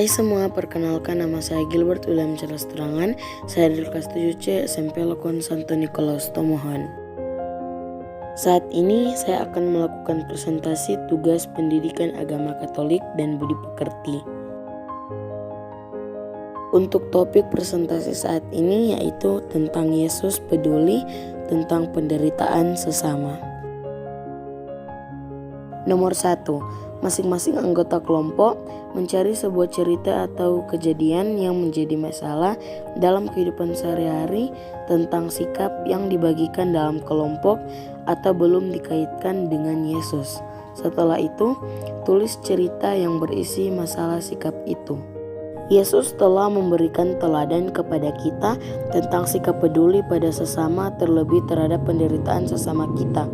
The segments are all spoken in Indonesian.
Hai semua, perkenalkan nama saya Gilbert William Charles Turangan. Saya dari kelas 7C SMP Lokon Santo Nikolaus Tomohon. Saat ini saya akan melakukan presentasi tugas pendidikan agama Katolik dan budi pekerti. Untuk topik presentasi saat ini yaitu tentang Yesus peduli tentang penderitaan sesama. Nomor 1. Masing-masing anggota kelompok mencari sebuah cerita atau kejadian yang menjadi masalah dalam kehidupan sehari-hari tentang sikap yang dibagikan dalam kelompok atau belum dikaitkan dengan Yesus. Setelah itu, tulis cerita yang berisi masalah sikap itu. Yesus telah memberikan teladan kepada kita tentang sikap peduli pada sesama, terlebih terhadap penderitaan sesama kita.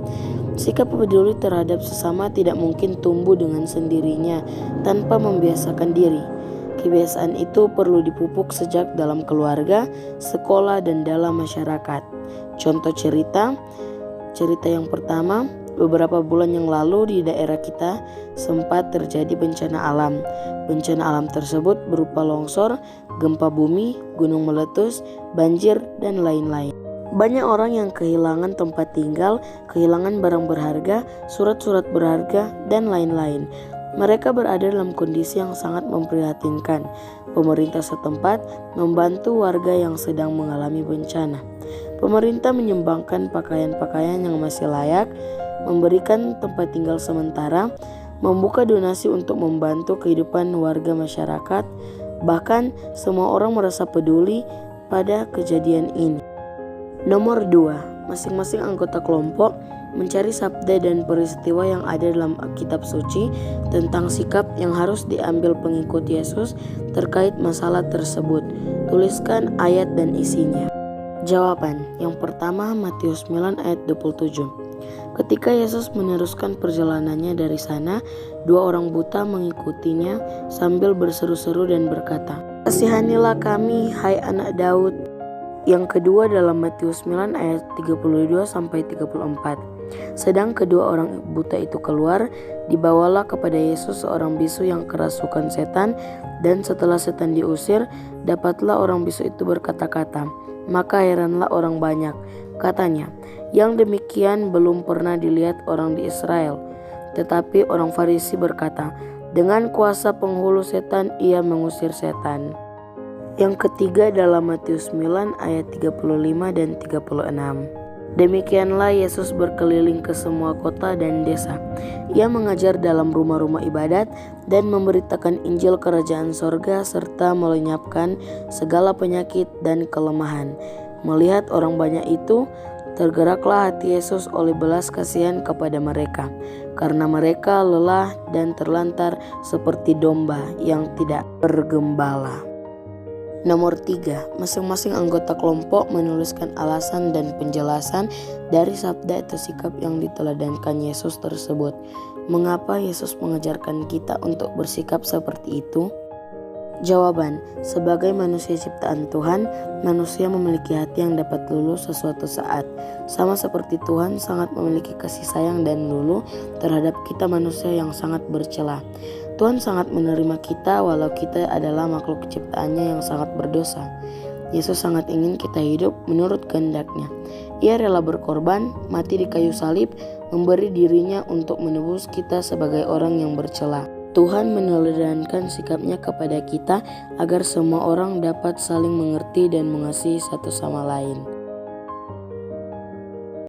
Sikap peduli terhadap sesama tidak mungkin tumbuh dengan sendirinya tanpa membiasakan diri. Kebiasaan itu perlu dipupuk sejak dalam keluarga, sekolah, dan dalam masyarakat. Contoh cerita yang pertama, beberapa bulan yang lalu di daerah kita sempat terjadi bencana alam. Bencana alam tersebut berupa longsor, gempa bumi, gunung meletus, banjir, dan lain-lain. Banyak orang yang kehilangan tempat tinggal, kehilangan barang berharga, surat-surat berharga, dan lain-lain. Mereka berada dalam kondisi yang sangat memprihatinkan. Pemerintah setempat membantu warga yang sedang mengalami bencana. Pemerintah menyumbangkan pakaian-pakaian yang masih layak, memberikan tempat tinggal sementara, membuka donasi untuk membantu kehidupan warga masyarakat. Bahkan semua orang merasa peduli pada kejadian ini. Nomor 2. Masing-masing anggota kelompok mencari sabda dan peristiwa yang ada dalam kitab suci tentang sikap yang harus diambil pengikut Yesus terkait masalah tersebut. Tuliskan ayat dan isinya. Jawaban. Yang pertama, Matius 9 ayat 27. Ketika Yesus meneruskan perjalanannya dari sana, 2 orang buta mengikutinya sambil berseru-seru dan berkata, "Kasihanilah kami, hai anak Daud." Yang kedua dalam Matius 9 ayat 32-34. Sedang kedua orang buta itu keluar, dibawalah kepada Yesus seorang bisu yang kerasukan setan, dan setelah setan diusir, dapatlah orang bisu itu berkata-kata. Maka heranlah orang banyak. Katanya, yang demikian belum pernah dilihat orang di Israel. Tetapi orang Farisi berkata, dengan kuasa penghulu setan ia mengusir setan. Yang ketiga dalam Matius 9 ayat 35 dan 36. Demikianlah Yesus berkeliling ke semua kota dan desa. Ia mengajar dalam rumah-rumah ibadat dan memberitakan Injil Kerajaan Sorga serta melenyapkan segala penyakit dan kelemahan. Melihat orang banyak itu, tergeraklah hati Yesus oleh belas kasihan kepada mereka, karena mereka lelah dan terlantar seperti domba yang tidak bergembala. Nomor 3. Masing-masing anggota kelompok menuliskan alasan dan penjelasan dari sabda atau sikap yang diteladankan Yesus tersebut. Mengapa Yesus mengajarkan kita untuk bersikap seperti itu? Jawaban. Sebagai manusia ciptaan Tuhan, manusia memiliki hati yang dapat luluh sesuatu saat. Sama seperti Tuhan sangat memiliki kasih sayang dan luluh terhadap kita manusia yang sangat bercela. Tuhan sangat menerima kita walau kita adalah makhluk ciptaannya yang sangat berdosa. Yesus sangat ingin kita hidup menurut kehendak-Nya. Ia rela berkorban, mati di kayu salib, memberi dirinya untuk menebus kita sebagai orang yang bercela. Tuhan meneladankan sikapnya kepada kita agar semua orang dapat saling mengerti dan mengasihi satu sama lain.